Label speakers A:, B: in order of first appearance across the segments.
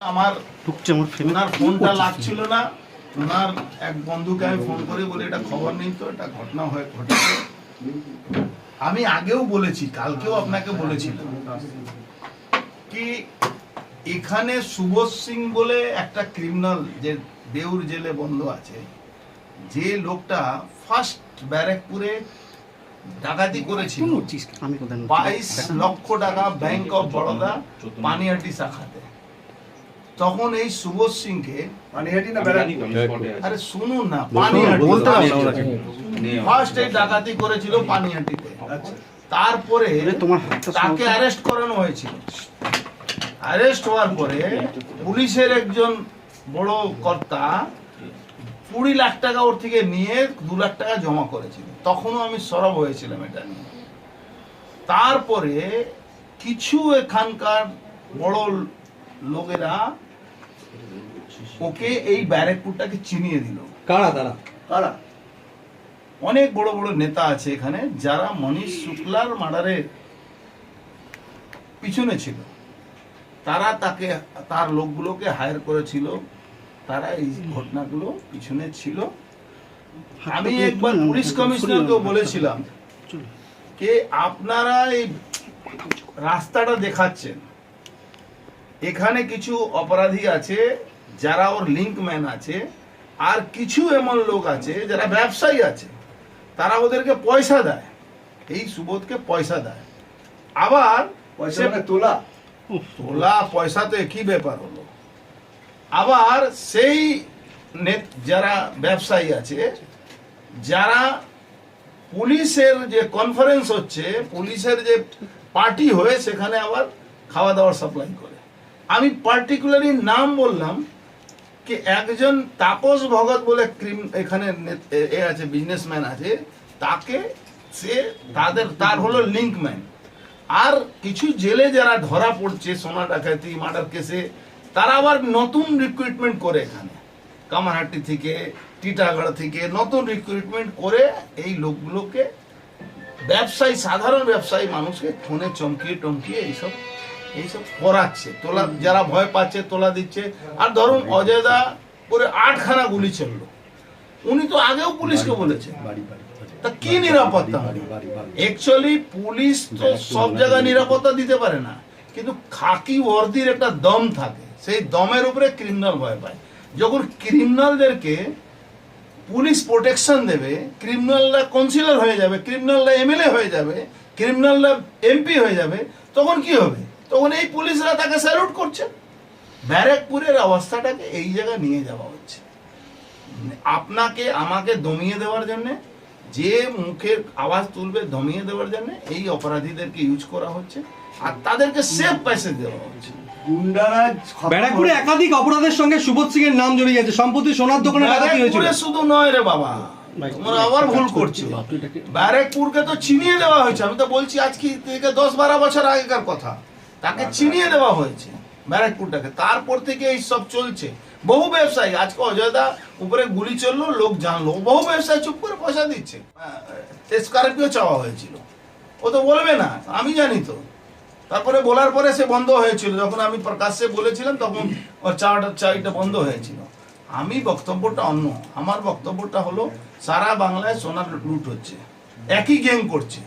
A: আমার ওনার ফোনটা লাগছিল না। ওনার এক বন্ধুকে আমি ফোন করে বলি এটা খবর নেই তো, এটা ঘটনা হয়ে ঘটেছে। আমি আগেও বলেছি, কালকেও আপনাকে বলেছিলাম কি এখানে সুবোধ সিং বলে একটা ক্রিমিনাল যে দেউর জেলে বন্ধ আছে, যে লোকটা ফার্স্ট ব্যারাকপুরে ডাকাতি করেছিল 22 লক্ষ টাকা ব্যাংক অফ বরোদা পানিহাটি শাখাতে। তখন এই সুবোধ সিংকে আরে শুনুন না, ফার্স্ট এই ডাকাতি করেছিল পানিহাটিতে। তারপরে তাকে অ্যারেস্ট করানো হয়েছিল। অ্যারেস্ট হওয়ার পরে পুলিশের একজন বড় কর্তা 20 লাখ টাকা ওর থেকে নিয়ে 2 লাখ টাকা জমা করেছিল। তখনও আমি সরব হয়েছিলাম এটা নিয়ে। তারপরে কিছু এখানকার বড় লোকেরা ওকে এই ব্যারাকপুরটাকে চিনিয়ে দিল। কারা তারা? কারা? অনেক বড় বড় নেতা আছে এখানে যারা মনীষ শুক্লার মার্ডারের পিছনে ছিল। তারা তাকে তার লোকগুলোকে হায়ার করেছিল, তারা এই ঘটনাগুলো পিছনে ছিল। আমি একবার পুলিশ কমিশনারকেও বলেছিলাম যে আপনারা এই রাস্তাটা দেখাচ্ছেন, এখানে কিছু অপরাধী আছে যারা ওর লিঙ্কম্যান আছে, আর কিছু এমন লোক আছে যারা ব্যবসায়ী আছে, তারা ওদেরকে পয়সা দেয়, এই সুবোধকে পয়সা দেয়। আবার তোলা তোলা পয়সা তো একই ব্যাপার হলো। আবার সেই যারা ব্যবসায়ী আছে, যারা পুলিশের যে কনফারেন্স হচ্ছে, পুলিশের যে পার্টি হয়ে সেখানে আবার খাওয়া দাওয়ার সাপ্লাই করে। আমি পার্টিকুলারলি নাম বললাম কি একজন তাপস ভগত বলে এখানে এ আছে, বিজনেসম্যান আছে, তাকে সে তার হলো লিঙ্কম্যান। আর কিছু জেলে যারা ধরা পড়ছে সোনা ডাকাতি মার্ডার কেসে, তারা আবার নতুন রিক্রুটমেন্ট করে এখানে কামারহাটি থেকে, টিটাগড় থেকে নতুন রিক্রুটমেন্ট করে এই লোকগুলোকে ব্যবসায়ী, সাধারণ ব্যবসায়ী মানুষকে ফোনে চমকিয়ে টমকিয়ে এইসব করাচ্ছে। তোলা যারা ভয় পাচ্ছে তোলা দিচ্ছে। আর ধরুন অজয়দা করে 8খানা গুলি চললো, উনি তো আগেও পুলিশকে বলেছে, তা কি নিরাপত্তা? অ্যাকচুয়ালি পুলিশ তো সব জায়গায় নিরাপত্তা দিতে পারে না, কিন্তু খাকি ওয়ার্দির একটা দম থাকে, সেই দমের উপরে ক্রিমিনাল ভয় পায়। যখন ক্রিমিনালদেরকে পুলিশ প্রোটেকশন দেবে, ক্রিমিনালরা কাউন্সিলর হয়ে যাবে, ক্রিমিনালরা এমএলএ হয়ে যাবে, ক্রিমিনালরা এমপি হয়ে যাবে, তখন কি হবে? তখন এই পুলিশরা তাকে স্যালুট করছে। ব্যারাকপুরের অবস্থাটাকে এই জায়গায় নিয়ে যাওয়া হচ্ছে আপনাকে আমাকে দমিয়ে দেওয়ার জন্য, যে মুখের আওয়াজ তুলবে দমিয়ে দেওয়ার জন্য এই অপরাধীদেরকে ইউজ করা হচ্ছে, আর তাদেরকে সেফ প্যাসেজ দেওয়া হচ্ছে।
B: ব্যারাকপুরে একাধিক অপরাধের সঙ্গে সুবোধ সিং এর নাম জড়িয়ে গেছে। সম্প্রতি সোনার দোকানে ডাকাতি হয়েছিল।
A: শুধু নয় রে বাবা, তোমরা আবার ভুল করছো। ব্যারাকপুরকে তো চিনিয়ে দেওয়া হয়েছে। আমি তো বলছি আজকে থেকে 10-12 বছর আগেকার কথা, তাকে চিনিয়ে দেওয়া হয়েছে ব্যারাকপুরটাকে। তারপর থেকে এই সব চলছে। বহু ব্যবসায়ী, আজকে অজয়দা উপরে গুলি চললো, লোক জানলো, বহু ব্যবসায়ী চুপ করে পয়সা দিচ্ছে। স্করপিও চাওয়া হয়েছিল, ও তো বলবে না, আমি জানি তো। তারপরে বলার পরে সে বন্ধ হয়েছিল। যখন আমি প্রকাশ্যে বলেছিলাম তখন ওর চাইটা বন্ধ হয়েছিল। আমি বক্তব্যটা অন্য। আমার বক্তব্যটা হলো সারা বাংলায় সোনার লুট হচ্ছে, একই গ্যাং করছে।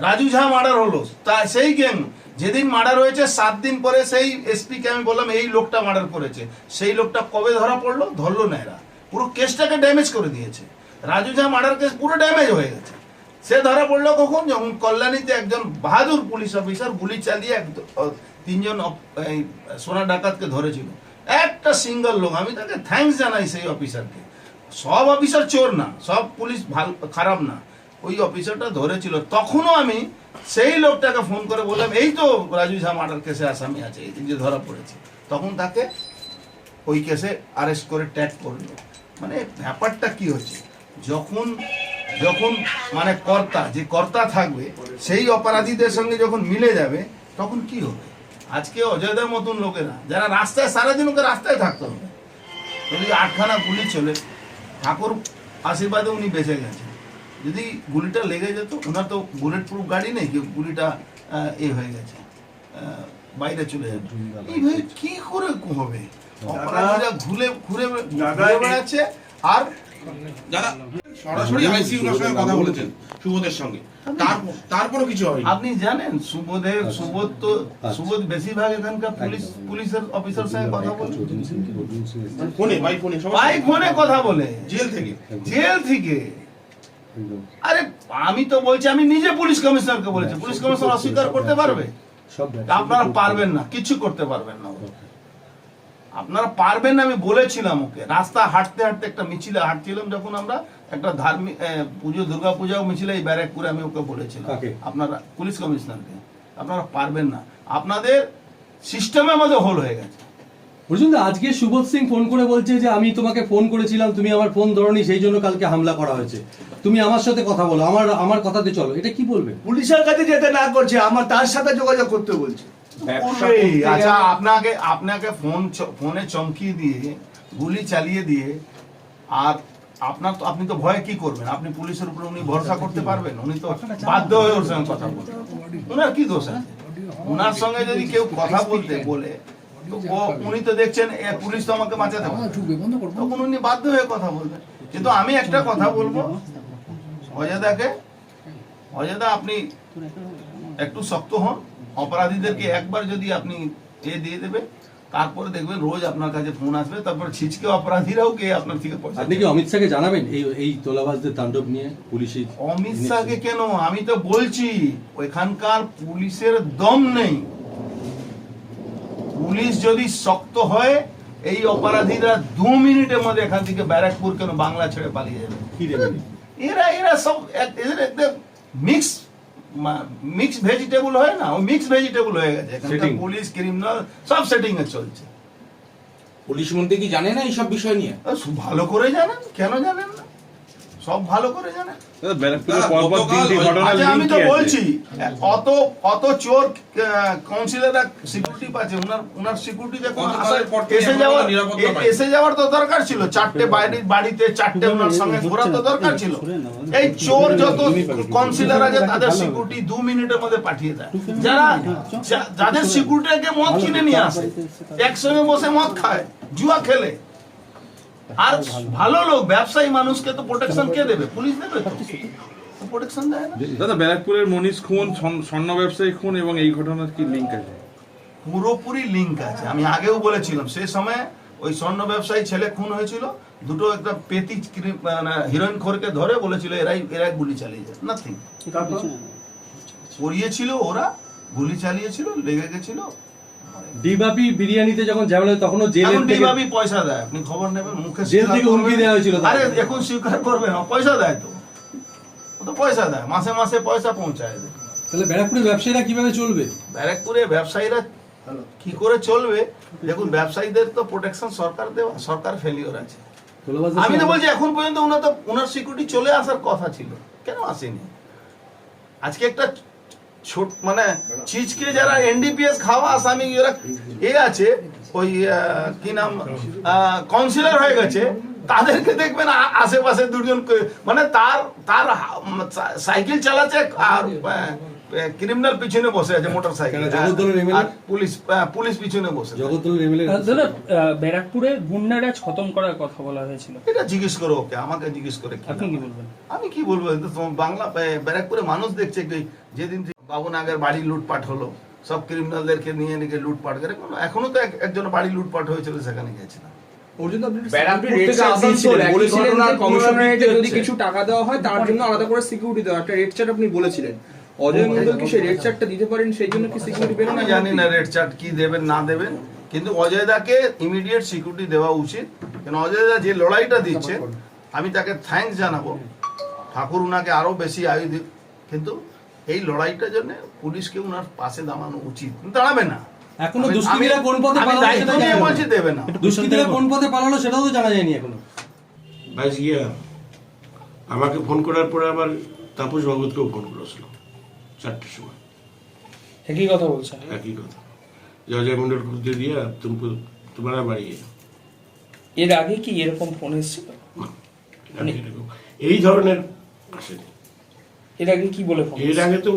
A: রাজু ঝা মার্ডার হলো, তা সেই গ্যাং যেদিন মার্ডার হয়েছে 7 দিন পরে সেই এসপিকে আমি বললাম এই লোকটা মার্ডার করেছে। সেই লোকটা কবে ধরা পড়লো? ধরলো না এরা, পুরো কেসটাকে ড্যামেজ করে দিয়েছে। রাজু ঝা মার্ডার কেস পুরো ড্যামেজ হয়ে গেছে। সে ধরা পড়লো কখন? যখন কল্যাণীতে একজন বাহাদুর পুলিশ অফিসার গুলি চালিয়ে 3জন সোনা ডাকাতকে ধরেছিল। একটা সিঙ্গল লোক, আমি তাকে থ্যাঙ্কস জানাই সেই অফিসারকে। সব অফিসার চোর না, সব পুলিশ ভালো খারাপ না, ওই অফিসারটা ধরেছিল। তখনও আমি সেই লোকটাকে ফোন করে বললাম এই তো রাজু ঝা মার্ডার কেসে আসামি আছে, এই যে ধরা পড়েছে। তখন তাকে ওই কেসে অ্যারেস্ট করে ট্যাগ করলো। মানে ব্যাপারটা কি হচ্ছে, যখন মানে কর্তা থাকবে, সেই অপরাধীদের সঙ্গে যখন মিলে যাবে তখন কি হবে? আজকে অজয়দের মতন লোকেরা যারা রাস্তায়, সারাদিন ওকে রাস্তায় থাকতে হবে। যদি 8খানা গুলি চলে, ঠাকুর আশীর্বাদে উনি বেঁচে গেছে। যদি গুলিটা লেগে যেত, ওনার তো বুলেট প্রুফ গাড়ি নেই, গুলিটা হয়ে গেছে, বাইরে চলে যাবে। এইভাবে কি করে হবে? অপরাধীরা ঘুরে ঘুরে ঘুরে বেড়াচ্ছে। আর
C: দাদা সরাসরি আইসি ওনার সঙ্গে কথা বলেছেন সুবোধের সঙ্গে, তারপরও কিছু হয়নি।
A: আপনি জানেন সুবোধ বেশিরভাগ এখানকার পুলিশের অফিসার সঙ্গে কথা বলে,
C: ফোনে বাই
A: ফোনে কথা বলে,
C: জেল থেকে।
A: আরে আমি তো বলছি, আমি নিজে পুলিশ কমিশনারকে বলেছি, পুলিশ কমিশনার অস্বীকার করতে পারবে? আপনারা পারবেন না, কিছু করতে পারবেন না, আপনারা পারবেন না। আমি বলেছিলাম ওকে, রাস্তা হাঁটতে হাঁটতে একটা মিছিলে হাঁটছিলাম যখন আমরা, একটা ধার্মিক দুর্গা পূজাও মিছিলে এই ব্যারাকপুরে, আমি ওকে বলেছিলাম আপনারা পুলিশ কমিশনারকে, আপনারা পারবেন না, আপনাদের সিস্টেমের মধ্যে হোল হয়ে গেছে।
B: পর্যন্ত আজকে সুবোধ সিং ফোন করে বলছে যে আমি তোমাকে ফোন করেছিলাম, তুমি আমার ফোন ধরোনি, সেই জন্য কালকে হামলা করা হয়েছে, তুমি আমার সাথে কথা বলো, আমার কথাতে চলো। এটা কি বলবেন?
D: পুলিশের কাছে যেতে না করছে, আমার তার সাথে যোগাযোগ করতে বলছে।
A: আচ্ছা, আপনাকে ফোনে চমকিয়ে দিয়ে, গুলি চালিয়ে দিয়ে, আর আপনি তো ভয়ে কি করবেন? আপনি পুলিশের উপরে উনি ভরসা করতে পারবেন? উনি তো বাধ্য হয়ে ওর সঙ্গে কথা বলবেন। উনার কি দোষ আছে? উনার সঙ্গে যদি কেউ কথা বলতে বলে, তো উনি তো দেখছেন পুলিশ তো আমাকে বাঁচাতে পারবে, তখন উনি বাধ্য হয়ে কথা বলবেন। কিন্তু আমি একটা কথা বলবো অজয়দা, আপনি একটু শক্ত হন, অপরাধীদেরকে একবার যদি আপনি দিয়ে দেবে, তারপরে দেখবেন রোজ আপনার কাছে ফোন আসবে, তারপর ছিচকে অপরাধীরাও কে আপনার থেকে পয়সা।
B: আপনি কি অমিত শাহকে জানাবেন এই তোলাবাজদের তাণ্ডব নিয়ে? পুলিশের
A: অমিত শাহকে কেন? আমি তো বলছি ওইখানকার পুলিশের দম নেই। পুলিশ যদি শক্ত হয়, এই অপরাধীরা 2 মিনিটের মধ্যে এখান থেকে ব্যারাকপুর কেন বাংলা ছেড়ে পালিয়ে যাবে। এরা সব মিক্স ভেজিটেবল হয় না, ও মিক্স ভেজিটেবল হয়ে গেছে। পুলিশ ক্রিমিনাল সব সেটিং এ চলছে।
C: পুলিশ মন্ত্রী কি জানে না এইসব বিষয় নিয়ে?
A: ভালো করে জানেন, কেন জানেন না? সব ভালো করে জানেন। আচ্ছা, আমি তো বলছি অত চোর কাউন্সিলররা সিকিউরিটি পাচ্ছে, উনার সিকিউরিটি দেখুন, এসে যাওয়ার তো দরকার ছিল, 4টে বাড়িতে 4টে ওনার সঙ্গে ঘোরা তো দরকার ছিল। এই চোর যত কাউন্সিলর আছে তাদের সিকিউরিটি 2 মিনিটের মধ্যে পাঠিয়ে দেয়। যাদের সিকিউরিটিকে মদ কিনে নিয়ে আসে, একসঙ্গে বসে মদ খায়, জুয়া খেলে। আর ভালো লোক ব্যবসায়ী মানুষকে তো প্রোটেকশন কে দেবে? পুলিশ দেবে তো, প্রোটেকশন দেয় না।
E: দাদা, ব্যারাকপুরের মনীষ খুন, স্বর্ণ ব্যবসায়ী খুন এবং এই ঘটনার কি লিঙ্ক আছে?
A: পুরোপুরি লিঙ্ক আছে। আমি আগেও বলেছিলাম, সেই সময় ওই স্বর্ণ ব্যবসায়ী ছেলে খুন হয়েছিল, দুটো একটা পেতি হিরোইন খোরকে ধরে বলেছিল এরাই গুলি চালিয়ে যায়, নাথিং। পড়িয়েছিল ওরা, গুলি চালিয়েছিল, লেগে গেছিল।
B: ডিবাপি বিরিয়ানিতে যখন ঝামেলা, তখনও জেল থেকে
A: ডিবাপি পয়সা দেয়, আপনি খবর নেবেন, মুখে
B: জেল থেকে হুমকি দেওয়া হয়েছিল।
A: আরে এখন স্বীকার করবে না, পয়সা দেয় তো, ও তো পয়সা দেয়, মাসে মাসে পয়সা পৌঁছায় দেয়।
B: তাহলে ব্যারাকপুরের ব্যবসায়ীরা কিভাবে চলবে?
A: ব্যারাকপুরে ব্যবসায়ীরা কি করে চলবে? দেখুন, ব্যবসায়ীদের তো প্রোটেকশন সরকার ফেলিওর আছে। আমি তো বলছি, এখন পর্যন্ত ওনার সিকিউরিটি চলে আসার কথা ছিল, কেন আসেনি? আজকে একটা ছোট চিজকে যারা এনডিপিএস খাওয়া আসামি যারা আছে, ওই কি নাম কাউন্সিলর হয়ে গেছে, তাদেরকে দেখবেন আশেপাশে দুজন তার সাইকেল চালাচ্ছে আর ক্রিমিনাল পিছনে বসে আছে, মোটর সাইকেল, আর পুলিশ পিছনে বসে।
F: দাদা, ব্যারাকপুরে গুন্ডারাজ খতম করার কথা বলা হয়েছিল,
A: এটা জিজ্ঞেস করো ওকে, আমাকে জিজ্ঞেস করে
F: আপনি কি বলবেন?
A: আমি কি বলবো? বাংলা ব্যারাকপুরে মানুষ দেখছে, যেদিন বাবুনাগের বাড়ি লুটপাট হলো, সব ক্রিমিনালদেরকে নিয়ে লুটপাট করে, এখনো তো একজন বাড়ি লুটপাট হয়েছিল, সেখানে গেছিলাম।
G: যদি কিছু টাকা দেওয়া হয় তার জন্য আলাদা করে সিকিউরিটি দেওয়া, একটা রেড চার্ট আপনি বলেছিলেন। অজয় মন্ডল কি সেই রেড চার্টটা দিতে পারেন, সেই জন্য কি সিকিউরিটি পেলেন?
A: আমি জানি না রেড চার্ট কি দেবেন না দেবেন, কিন্তু অজয়দাকে ইমিডিয়েট সিকিউরিটি দেওয়া উচিত। কেন অজয়দা যে লড়াইটা দিচ্ছে, আমি তাকে থ্যাঙ্কস জানাবো, ঠাকুর উনাকে আরো বেশি আয়ু দিক, কিন্তু এই লড়াইটার জন্য পুলিশকে উনার পাশে দাঁড়ানো উচিত, দাঁড়াবে না।
B: এখনো দুষ্কৃতীরা কোন পথে পালালো
A: বলছি, দেবে না।
B: দুষ্কৃতীরা কোন পথে পালালো সেটাও তো জানা যায়নি এখনো।
H: ব্যাস গিয়া আমাকে ফোন করার পরে আবার তাপস ভগতকেও ফোন করেছিল 4টের সময়,
F: একই কথা বলছে,
H: একই কথা, যে অজয় মন্ডল খুঁজতে দিয়া তোমার বাড়ি।
F: এর আগে কি এরকম ফোন এসেছিল?
H: এই ধরনের আসেনি।
F: এর আগে কি বলে ফোন?
H: এর আগে তো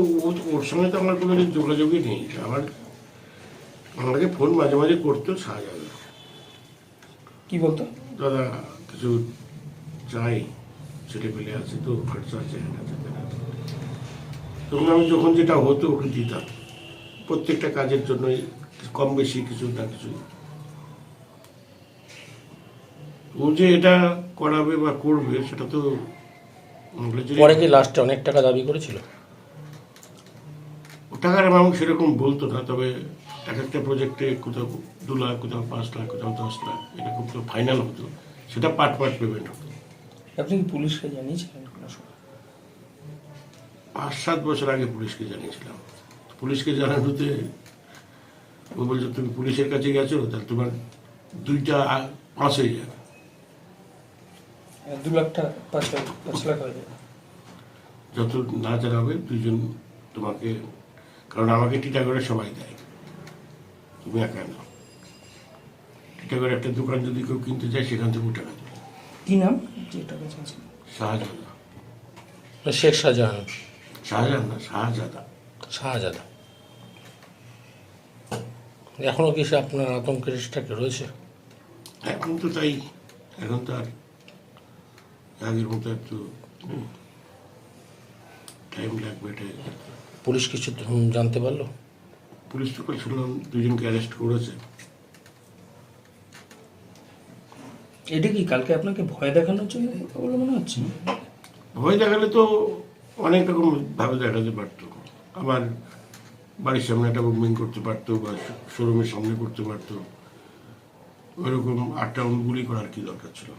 H: ওর সঙ্গে তো আমার কোনো যোগাযোগই নেই। আমার আমাকে ফোন মাঝে মাঝে করতো শাহজাহান,
F: কি বলতো?
H: দাদা কিছু চাই, ছেলে পেলে আছে তো, খরচা আছে, তখন আমি যখন যেটা হতো ওকে দিতাম, প্রত্যেকটা কাজের জন্যই কম বেশি কিছু না কিছু। ও যে এটা করাবে বা করবে সেটা তো
I: পরে কি লাস্টে অনেক টাকা দাবি করেছিল?
H: টাকার অ্যামাউন্ট সেরকম বলতো না, তবে এক একটা প্রজেক্টে কোথাও 2 লাখ, কোথাও 5 লাখ, কোথাও 10 লাখ এরকম তো ফাইনাল হতো, সেটা পার্ট পেমেন্ট হতো।
F: আপনি কি পুলিশকে জানিয়েছিলেন কোনো সময়?
H: 5-7 বছর আগে পুলিশকে জানিয়েছিলাম। পুলিশকে জানানোতে ও বলছে তুমি পুলিশের কাছে গেছো, তাহলে তোমার 2টা 5 হয়ে যাবে।
F: 2 লাখ টাকা 5 লাখ হয়ে যাবে।
H: যত না জানাবে 2জন তোমাকে, কারণ আমাকে টিটাগড়ে সবাই দেয়, তুমি একা না। টিটাগড়ে একটা দোকান যদি কেউ কিনতে চায় সেখান থেকে টাকা দেবে।
F: কি নাম যে টাকা চাইছেন?
H: শাহজাদা,
I: শেখ শাহজাহান,
H: শাহজাহান না, শাহজাদা।
I: শাহজাদা। এখনো কি সে আপনার আতঙ্কের স্টাকে রয়েছে?
H: এখন তো তাই, এখন তো আর আগের মতো একটু টাইম লাগবে। এটাই
I: পুলিশ কিছু জানতে পারলো?
H: পুলিশ তো কাল শুনলাম 2জনকে অ্যারেস্ট করেছে।
F: এটা কি কালকে আপনাকে ভয় দেখানোর জন্য কথা বলে মনে হচ্ছে?
H: ভয় দেখালে তো অনেক রকম ভাবে দেখাতে পারতো। আমার বাড়ির সামনে একটা মুভমেন্ট করতে পারতো, বা শোরুমের সামনে করতে পারতো। ওইরকম 8টা গুলি করার কি দরকার ছিল?